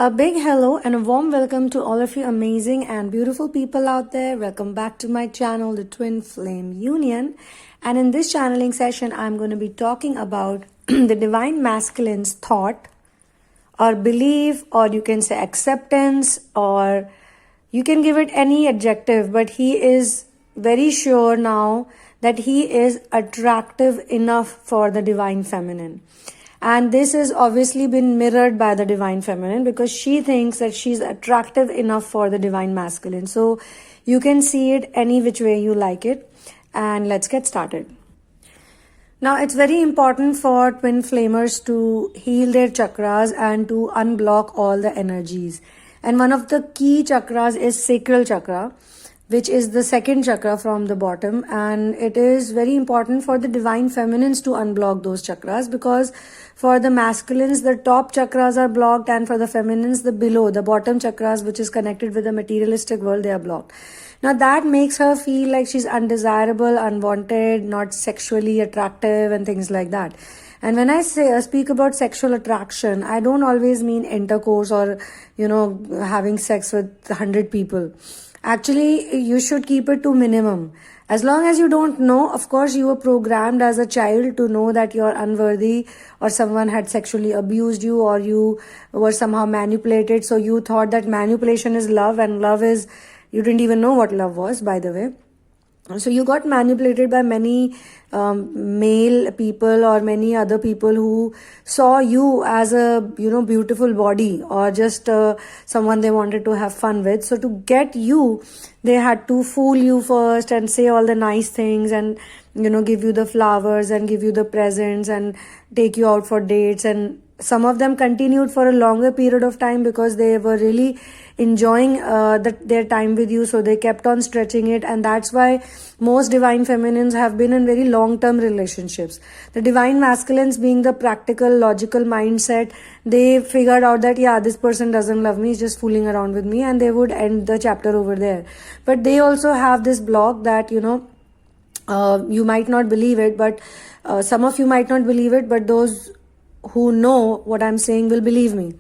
A big hello and a warm welcome to all of you amazing and beautiful people out there. Welcome back to my channel, the Twinflame Union. And in this channeling session, I'm going to be talking about the Divine Masculine's thought or belief, or you can say acceptance, or you can give it any adjective, but he is very sure now that he is attractive enough for the Divine Feminine. And this has obviously been mirrored by the Divine Feminine because she thinks that she's attractive enough for the Divine Masculine. So you can see it any which way you like it. And let's get started. Now, it's very important for twin flamers to heal their chakras and to unblock all the energies. And one of the key chakras is sacral chakra, which is the second chakra from the bottom, and it is very important for the Divine Feminines to unblock those chakras, because for the masculines the top chakras are blocked, and for the feminines the bottom chakras, which is connected with the materialistic world, they are blocked. Now that makes her feel like she's undesirable, unwanted, not sexually attractive and things like that. And when I speak about sexual attraction, I don't always mean intercourse or having sex with 100 people. Actually, you should keep it to minimum. As long as you don't know, of course, you were programmed as a child to know that you're unworthy, or someone had sexually abused you, or you were somehow manipulated. So you thought that manipulation is love, and love is, you didn't even know what love was, by the way. So you got manipulated by many male people or many other people who saw you as a beautiful body, or just someone they wanted to have fun with. So to get you, they had to fool you first and say all the nice things, and give you the flowers and give you the presents and take you out for dates. And some of them continued for a longer period of time because they were really enjoying their time with you, so they kept on stretching it. And that's why most Divine Feminines have been in very long-term relationships. The Divine Masculines, being the practical, logical mindset, they figured out that this person doesn't love me, he's just fooling around with me, and they would end the chapter over there. But they also have this block that you might not believe it, but some of you might not believe it, but those who know what I'm saying will believe me,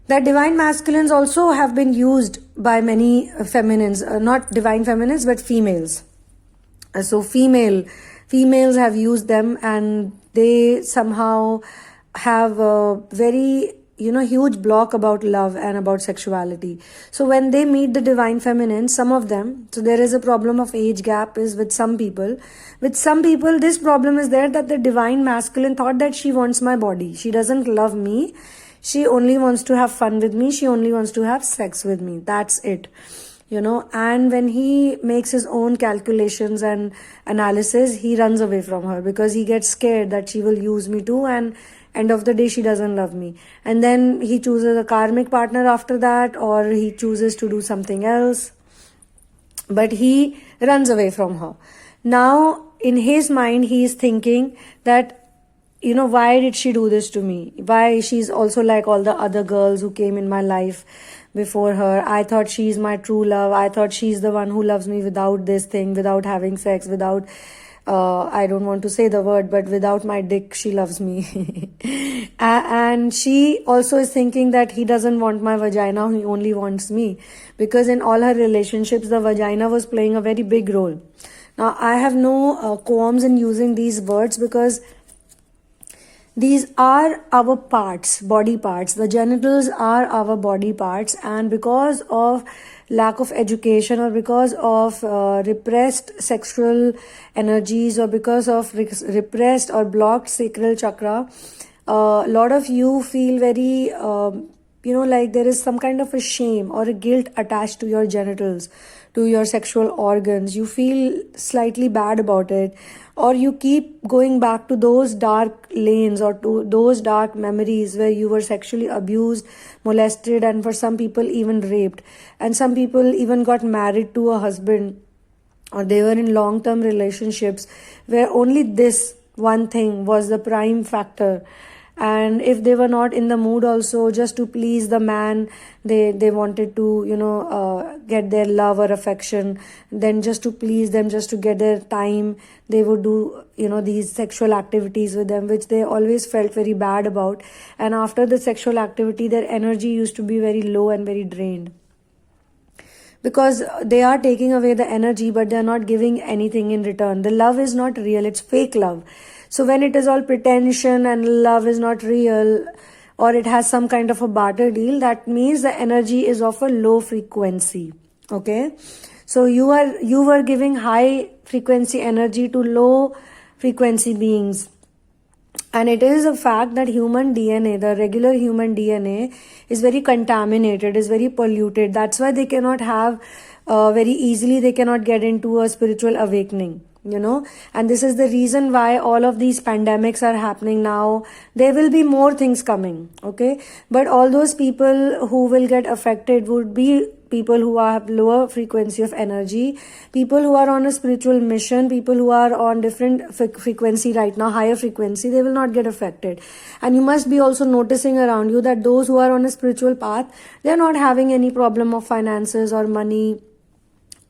that Divine Masculines also have been used by many feminines, not Divine Feminines, but females. So females have used them, and they somehow have a very huge block about love and about sexuality. So when they meet the Divine Feminine, some of them, so there is a problem of age gap is with some people. With some people, this problem is there that the Divine Masculine thought that she wants my body. She doesn't love me. She only wants to have fun with me. She only wants to have sex with me. That's it. And when he makes his own calculations and analysis, he runs away from her because he gets scared that she will use me too, and end of the day she doesn't love me. And then he chooses a karmic partner after that, or he chooses to do something else. But he runs away from her. Now, in his mind, he is thinking that, why did she do this to me? Why she's also like all the other girls who came in my life before her. I thought she's my true love. I thought she's the one who loves me without this thing, without having sex, without, I don't want to say the word, but without my dick, she loves me. And she also is thinking that he doesn't want my vagina, he only wants me. Because in all her relationships, the vagina was playing a very big role. Now, I have no qualms in using these words because these are our parts, body parts. The genitals are our body parts, and because of lack of education, or because of repressed sexual energies, or because of repressed or blocked sacral chakra, a lot of you feel very, like there is some kind of a shame or a guilt attached to your genitals, to your sexual organs. You feel slightly bad about it, or you keep going back to those dark lanes or to those dark memories where you were sexually abused, molested, and for some people even raped. And some people even got married to a husband, or they were in long-term relationships where only this one thing was the prime factor. And if they were not in the mood also, just to please the man, they wanted to, get their love or affection, then just to please them, just to get their time, they would do, these sexual activities with them, which they always felt very bad about. And after the sexual activity, their energy used to be very low and very drained, because they are taking away the energy, but they are not giving anything in return. The love is not real, it's fake love. So when it is all pretension and love is not real, or it has some kind of a barter deal, that means the energy is of a low frequency. Okay, so you were giving high frequency energy to low frequency beings. And it is a fact that human DNA, the regular human DNA, is very contaminated, is very polluted. That's why they cannot have, very easily, they cannot get into a spiritual awakening, And this is the reason why all of these pandemics are happening now. There will be more things coming, okay? But all those people who will get affected would be people who have lower frequency of energy, people who are on a spiritual mission, people who are on different frequency right now, higher frequency, they will not get affected. And you must be also noticing around you that those who are on a spiritual path, they are not having any problem of finances or money,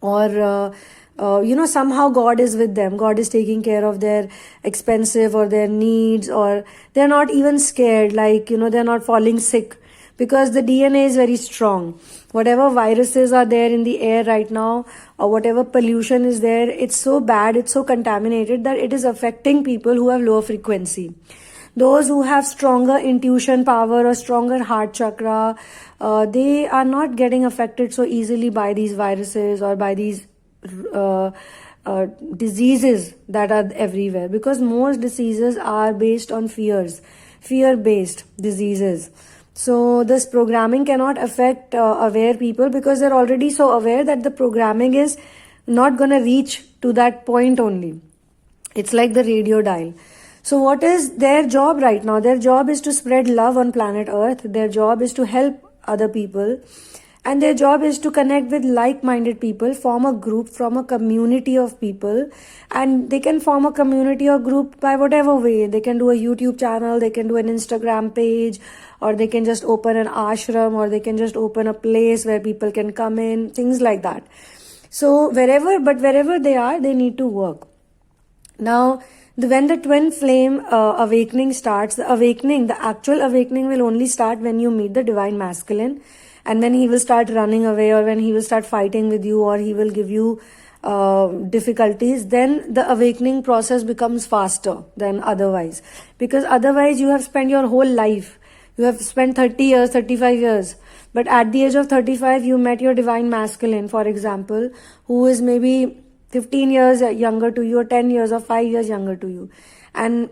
or somehow God is with them. God is taking care of their expensive or their needs, or they're not even scared, they're not falling sick, because the DNA is very strong. Whatever viruses are there in the air right now, or whatever pollution is there, it's so bad, it's so contaminated that it is affecting people who have lower frequency. Those who have stronger intuition power or stronger heart chakra, they are not getting affected so easily by these viruses or by these diseases that are everywhere, because most diseases are based on fear-based diseases. So this programming cannot affect aware people, because they're already so aware that the programming is not going to reach to that point only. It's like the radio dial. So what is their job right now? Their job is to spread love on planet Earth. Their job is to help other people. And their job is to connect with like-minded people, form a group from a community of people. And they can form a community or group by whatever way. They can do a YouTube channel, they can do an Instagram page, or they can just open an ashram, or they can just open a place where people can come in, things like that. So wherever they are, they need to work. Now, when the twin flame awakening starts, the actual awakening will only start when you meet the divine masculine. And when he will start running away, or when he will start fighting with you, or he will give you difficulties, then the awakening process becomes faster than otherwise. Because otherwise you have spent your whole life. You have spent 30 years, 35 years. But at the age of 35, you met your divine masculine, for example, who is maybe 15 years younger to you, or 10 years or 5 years younger to you. And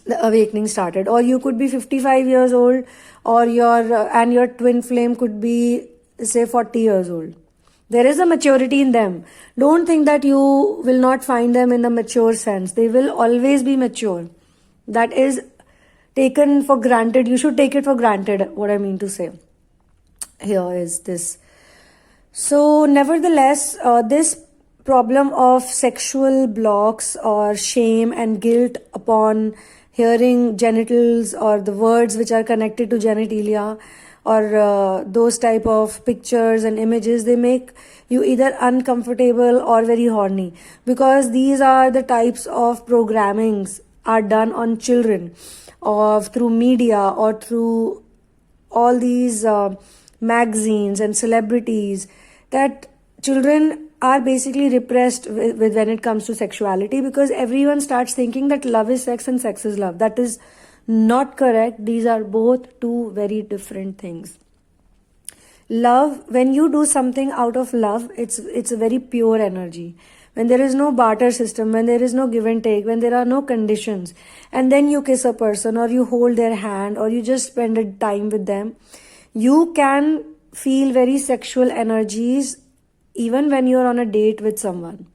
the awakening started. Or you could be 55 years old, or your twin flame could be, say, 40 years old. There is a maturity in them. Don't think that you will not find them in the mature sense. They will always be mature. That is taken for granted. You should take it for granted. What I mean to say here is this. So nevertheless, this problem of sexual blocks or shame and guilt upon hearing genitals, or the words which are connected to genitalia, or those type of pictures and images, they make you either uncomfortable or very horny, because these are the types of programmings are done on children, or through media, or through all these magazines and celebrities, that children are basically repressed with when it comes to sexuality, because everyone starts thinking that love is sex and sex is love. That is not correct. These are both two very different things. Love, when you do something out of love, it's a very pure energy. When there is no barter system, when there is no give and take, when there are no conditions, and then you kiss a person, or you hold their hand, or you just spend a time with them, you can feel very sexual energies even when you're on a date with someone,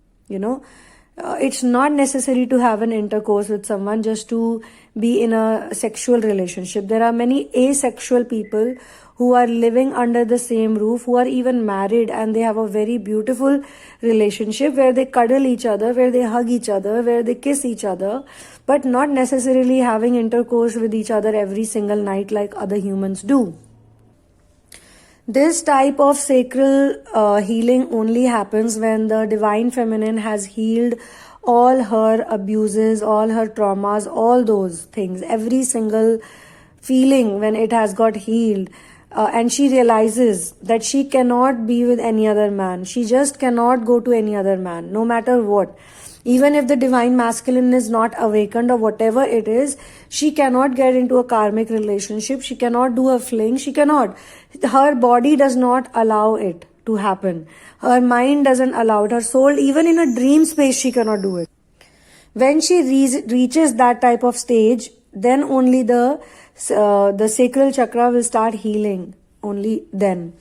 it's not necessary to have an intercourse with someone just to be in a sexual relationship. There are many asexual people who are living under the same roof, who are even married, and they have a very beautiful relationship where they cuddle each other, where they hug each other, where they kiss each other, but not necessarily having intercourse with each other every single night like other humans do. This type of sacral healing only happens when the divine feminine has healed all her abuses, all her traumas, all those things, every single feeling when it has got healed. And she realizes that she cannot be with any other man. She just cannot go to any other man, no matter what. Even if the divine masculine is not awakened or whatever it is, she cannot get into a karmic relationship. She cannot do a fling. She cannot. Her body does not allow it to happen. Her mind doesn't allow it. Her soul, even in a dream space, she cannot do it. When she reaches that type of stage, then only the sacral chakra will start healing. Only then.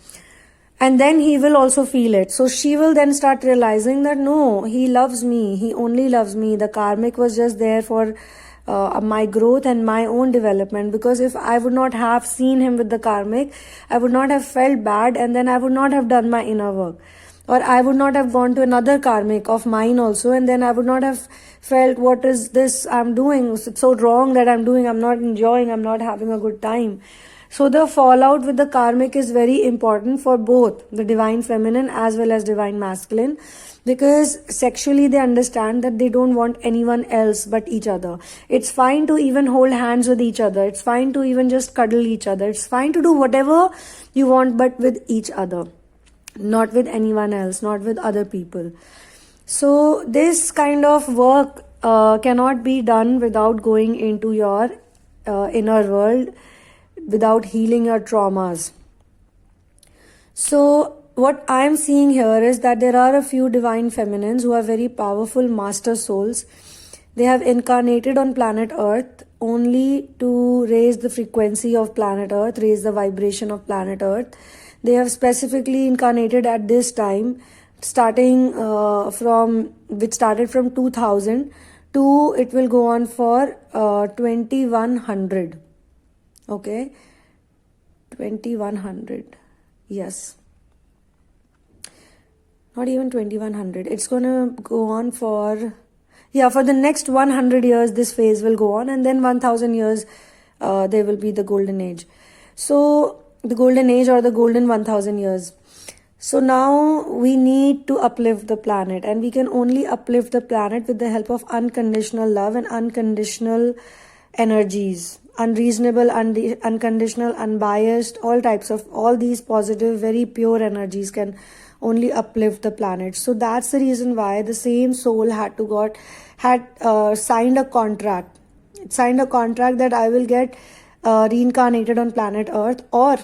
And then he will also feel it. So she will then start realizing that no, he loves me. He only loves me. The karmic was just there for my growth and my own development. Because if I would not have seen him with the karmic, I would not have felt bad, and then I would not have done my inner work. Or I would not have gone to another karmic of mine also, and then I would not have felt, what is this I'm doing? It's so wrong that I'm doing. I'm not enjoying. I'm not having a good time. So the fallout with the karmic is very important for both the divine feminine as well as divine masculine, because sexually they understand that they don't want anyone else but each other. It's fine to even hold hands with each other. It's fine to even just cuddle each other. It's fine to do whatever you want, but with each other, not with anyone else, not with other people. So this kind of work cannot be done without going into your inner world, without healing your traumas. So what I'm seeing here is that there are a few divine feminines who are very powerful master souls. They have incarnated on planet Earth only to raise the frequency of planet Earth, raise the vibration of planet Earth. They have specifically incarnated at this time, started from 2000 to it will go on for 2100. Okay, 2100, yes, not even 2100. It's gonna go on for the next 100 years. This phase will go on, and then 1000 years there will be the golden age. So the golden age, or the golden 1000 years. So now we need to uplift the planet, and we can only uplift the planet with the help of unconditional love and unconditional energies. Unreasonable, unconditional, unbiased, all types of, all these positive, very pure energies can only uplift the planet. So that's the reason why the same soul had signed a contract. It signed a contract that I will get reincarnated on planet Earth, or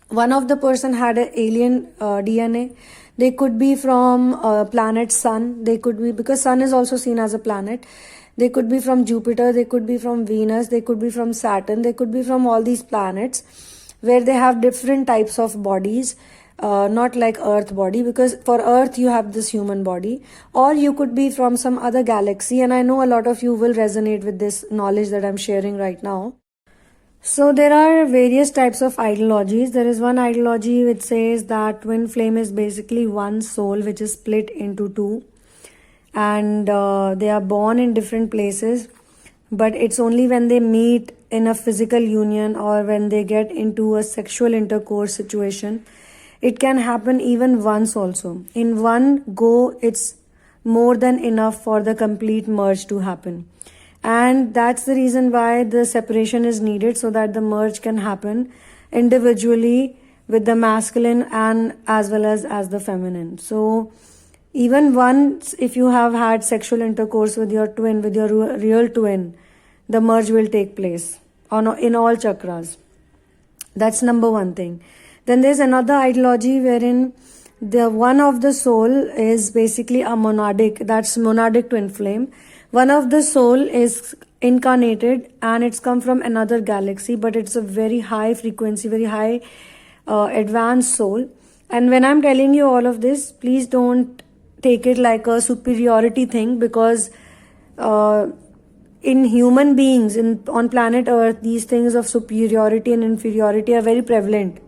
one of the person had an alien DNA. They could be from planet Sun. They could be, because Sun is also seen as a planet. They could be from Jupiter, they could be from Venus, they could be from Saturn, they could be from all these planets where they have different types of bodies, not like Earth body, because for Earth you have this human body. Or you could be from some other galaxy, and I know a lot of you will resonate with this knowledge that I'm sharing right now. So there are various types of ideologies. There is one ideology which says that twin flame is basically one soul which is split into two. And they are born in different places, but it's only when they meet in a physical union or when they get into a sexual intercourse situation. It can happen even once also. In one go, it's more than enough for the complete merge to happen. And that's the reason why the separation is needed, so that the merge can happen individually with the masculine and as well as the feminine. So even once, if you have had sexual intercourse with your twin, with your real twin, the merge will take place in all chakras. That's number one thing. Then there's another ideology wherein the one of the soul is basically a monadic, that's monadic twin flame. One of the soul is incarnated and it's come from another galaxy, but it's a very high frequency, very high advanced soul. And when I'm telling you all of this, please don't take it like a superiority thing, because in human beings on planet Earth, these things of superiority and inferiority are very prevalent.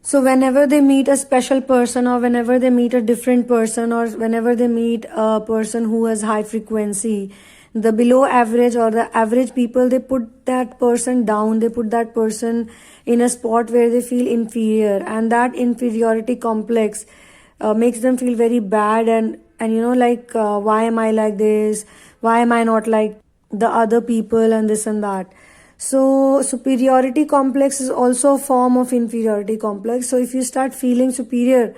So whenever they meet a special person, or whenever they meet a different person, or whenever they meet a person who has high frequency, the below average or the average people, they put that person down, they put that person in a spot where they feel inferior, and that inferiority complex makes them feel very bad, and like, why am I like this, why am I not like the other people, and this and that. So superiority complex is also a form of inferiority complex. So if you start feeling superior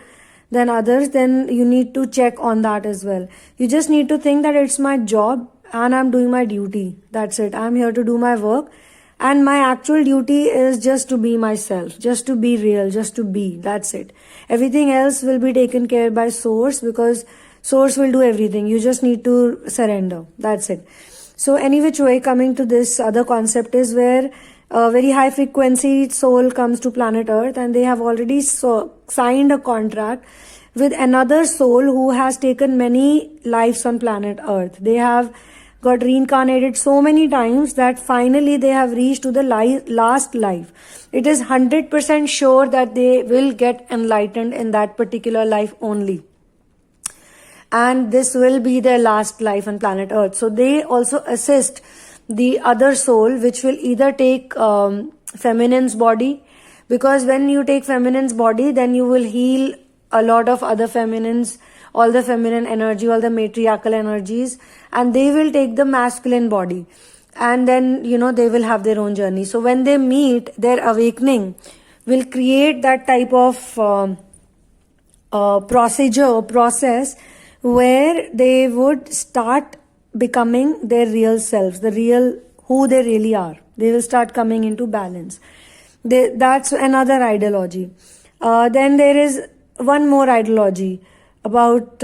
than others, then you need to check on that as well. You just need to think that it's my job and I'm doing my duty. That's it. I'm here to do my work, and my actual duty is just to be myself, just to be real, just to be. That's it. Everything else will be taken care by source, because source will do everything. You just need to surrender. That's it. So any which way, coming to this other concept is where a very high frequency soul comes to planet Earth, and they have already signed a contract with another soul who has taken many lives on planet Earth. They have got reincarnated so many times that finally they have reached to the last life. It is 100% sure that they will get enlightened in that particular life only. And this will be their last life on planet Earth. So they also assist the other soul, which will either take feminine's body, because when you take feminine's body, then you will heal a lot of other feminines, all the feminine energy, all the matriarchal energies, and they will take the masculine body, and then they will have their own journey. So when they meet, their awakening will create that type of procedure or process where they would start becoming their real selves, the real who they really are. They will start coming into balance. That's another ideology. Then there is one more ideology about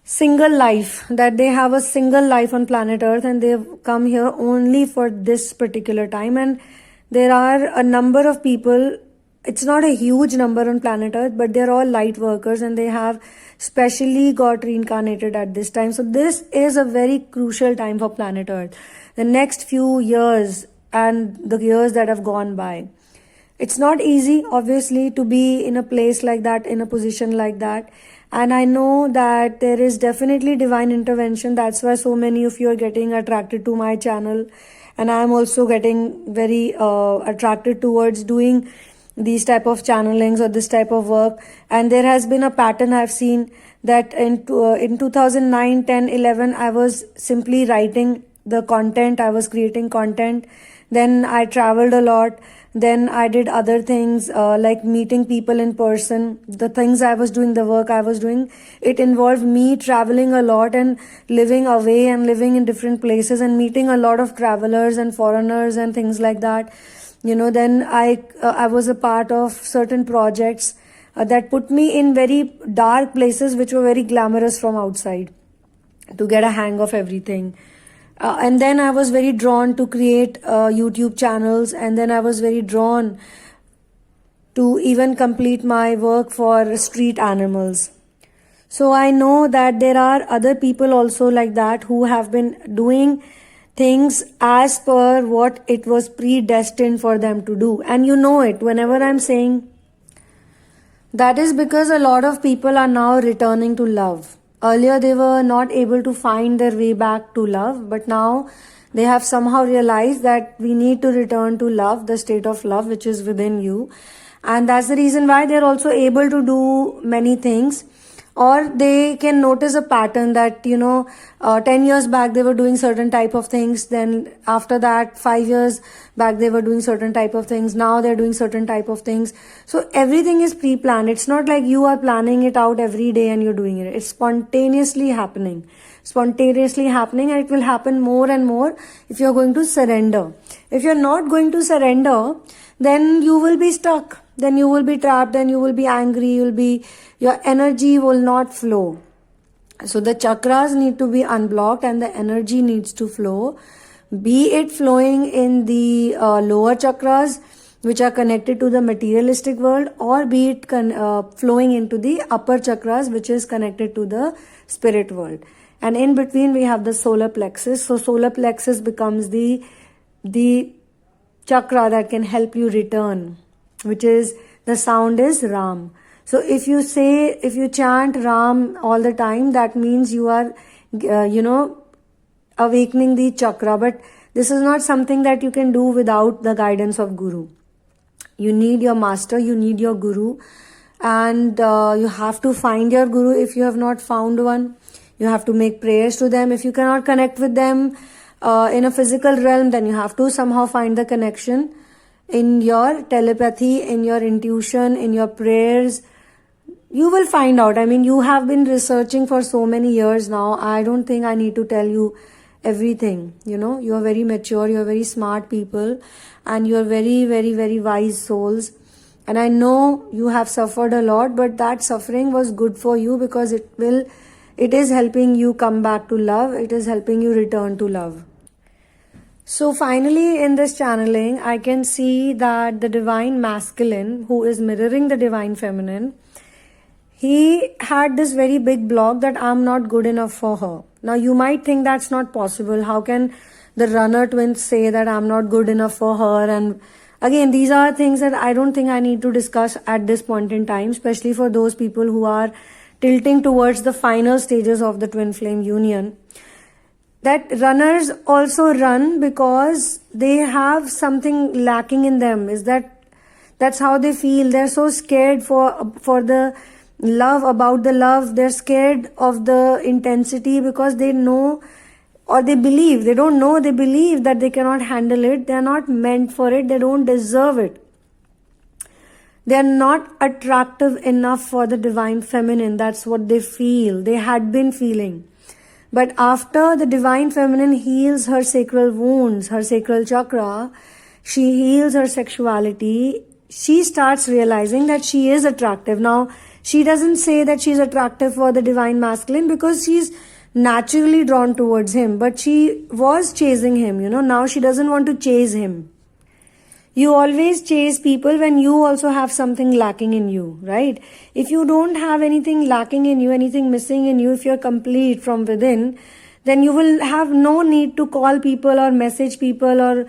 single life, that they have a single life on planet Earth and they've come here only for this particular time. And there are a number of people, it's not a huge number on planet Earth, but they're all light workers and they have specially got reincarnated at this time. So this is a very crucial time for planet Earth. The next few years and the years that have gone by, it's not easy, obviously, to be in a place like that, in a position like that. And I know that there is definitely divine intervention. That's why so many of you are getting attracted to my channel. And I'm also getting very attracted towards doing these type of channelings or this type of work. And there has been a pattern I've seen that in 2009, 10, 11, I was simply writing the content. I was creating content. Then I traveled a lot. Then I did other things like meeting people in person. The things I was doing, the work I was doing, it involved me traveling a lot and living away and living in different places and meeting a lot of travelers and foreigners and things like that. Then I was a part of certain projects that put me in very dark places which were very glamorous from outside to get a hang of everything. And then I was very drawn to create YouTube channels, and then I was very drawn to even complete my work for street animals. So I know that there are other people also like that who have been doing things as per what it was predestined for them to do. And it whenever I'm saying that is because a lot of people are now returning to love. Earlier, they were not able to find their way back to love, but now they have somehow realized that we need to return to love, the state of love which is within you. And that's the reason why they're also able to do many things. Or they can notice a pattern that, 10 years back they were doing certain type of things. Then after that, 5 years back they were doing certain type of things. Now they're doing certain type of things. So everything is pre-planned. It's not like you are planning it out every day and you're doing it. It's spontaneously happening. And it will happen more and more if you're going to surrender. If you're not going to surrender, then you will be stuck. Then you will be trapped, then you will be angry, your energy will not flow. So the chakras need to be unblocked and the energy needs to flow. Be it flowing in the lower chakras, which are connected to the materialistic world, or be it flowing into the upper chakras, which is connected to the spirit world. And in between we have the solar plexus. So solar plexus becomes the chakra that can help you return, which is, the sound is Ram. So if you chant Ram all the time, that means you are awakening the chakra. But this is not something that you can do without the guidance of Guru. You need your master, you need your Guru, and you have to find your Guru if you have not found one. You have to make prayers to them. If you cannot connect with them in a physical realm, then you have to somehow find the connection in your telepathy, in your intuition, in your prayers. You will find out. I mean, you have been researching for so many years now. I don't think I need to tell you everything. You are very mature, you are very smart people, and you are very, very, very wise souls. And I know you have suffered a lot, but that suffering was good for you, because it is helping you come back to love. It is helping you return to love. So finally, in this channeling, I can see that the divine masculine, who is mirroring the divine feminine, he had this very big block that I'm not good enough for her. Now you might think that's not possible. How can the runner twins say that I'm not good enough for her? And again, these are things that I don't think I need to discuss at this point in time, especially for those people who are tilting towards the final stages of the twin flame union. That runners also run because they have something lacking in them. That's how they feel. They're so scared for the love, about the love. They're scared of the intensity because they know, or they believe, they don't know, they believe that they cannot handle it. They're not meant for it. They don't deserve it. They're not attractive enough for the divine feminine. That's what they feel. They had been feeling. But after the divine feminine heals her sacral wounds, her sacral chakra, she heals her sexuality, she starts realizing that she is attractive. Now, she doesn't say that she's attractive for the divine masculine because she's naturally drawn towards him. But she was chasing him, Now she doesn't want to chase him. You always chase people when you also have something lacking in you, right? If you don't have anything lacking in you, anything missing in you, if you're complete from within, then you will have no need to call people or message people or,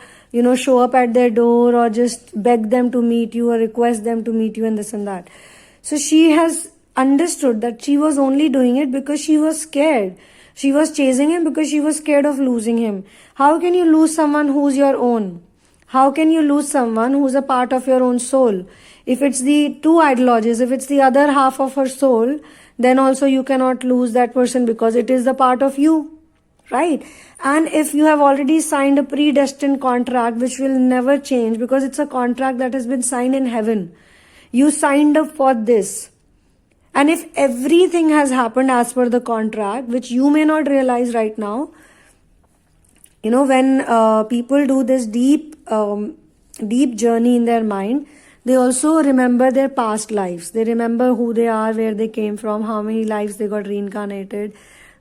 show up at their door or just beg them to meet you or request them to meet you and this and that. So she has understood that she was only doing it because she was scared. She was chasing him because she was scared of losing him. How can you lose someone who's your own? How can you lose someone who's a part of your own soul? If it's the two ideologies, if it's the other half of her soul, then also you cannot lose that person because it is the part of you, right? And if you have already signed a predestined contract which will never change because it's a contract that has been signed in heaven, you signed up for this. And if everything has happened as per the contract, which you may not realize right now, when people do this deep journey in their mind, they also remember their past lives. They remember who they are, where they came from, how many lives they got reincarnated.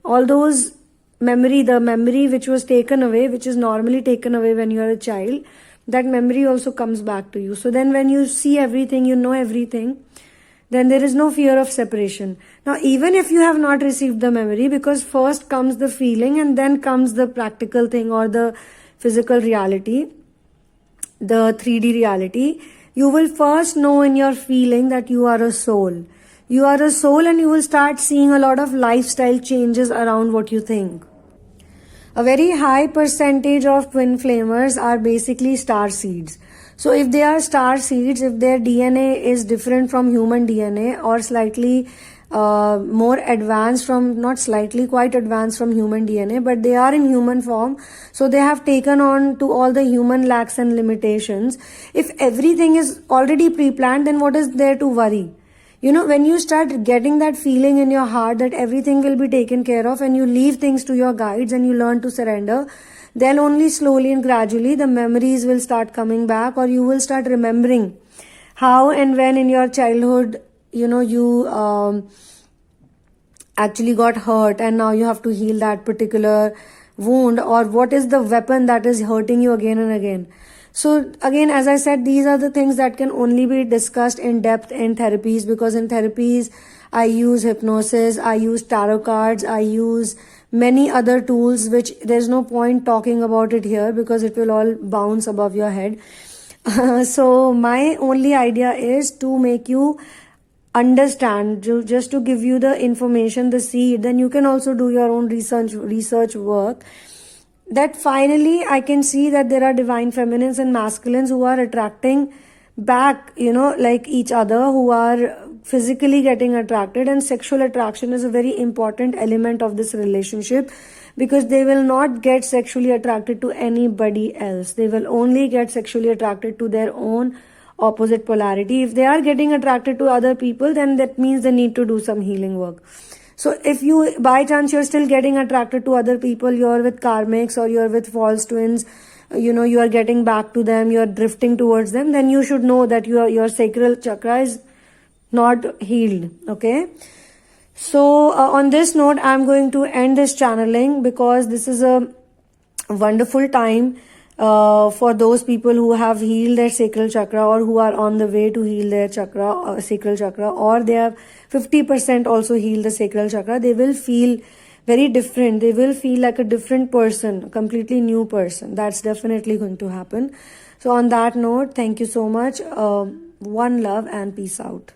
All those the memory which was taken away, which is normally taken away when you are a child, that memory also comes back to you. So then when you see everything, you know everything, then there is no fear of separation. Now, even if you have not received the memory, because first comes the feeling and then comes the practical thing or the physical reality, the 3D reality, you will first know in your feeling that you are a soul. You are a soul and you will start seeing a lot of lifestyle changes around what you think. A very high percentage of twin flamers are basically star seeds. So if they are star seeds, if their DNA is different from human DNA or slightly more advanced from, not slightly, quite advanced from human DNA, but they are in human form, so they have taken on to all the human lacks and limitations. If everything is already pre-planned, then what is there to worry? When you start getting that feeling in your heart that everything will be taken care of and you leave things to your guides and you learn to surrender, then only slowly and gradually the memories will start coming back, or you will start remembering how and when in your childhood, you actually got hurt and now you have to heal that particular wound, or what is the weapon that is hurting you again and again. So again, as I said, these are the things that can only be discussed in depth in therapies, because in therapies, I use hypnosis, I use tarot cards, I use many other tools, which there's no point talking about it here because it will all bounce above your head. So my only idea is to make you understand, just to give you the information, the seed. Then you can also do your own research work. That finally I can see that there are divine feminines and masculines who are attracting back, like each other, who are physically getting attracted. And sexual attraction is a very important element of this relationship, because they will not get sexually attracted to anybody else. They will only get sexually attracted to their own opposite polarity. If they are getting attracted to other people, then that means they need to do some healing work. So if you, by chance, you're still getting attracted to other people, you're with karmics or you're with false twins, you are getting back to them, you're drifting towards them, then you should know that your sacral chakra is not healed. Okay. So on this note, I'm going to end this channeling, because this is a wonderful time for those people who have healed their sacral chakra, or who are on the way to heal their sacral chakra, or they have 50% also healed the sacral chakra. They will feel very different. They will feel like a different person, a completely new person. That's definitely going to happen. So on that note, thank you so much. One love and peace out.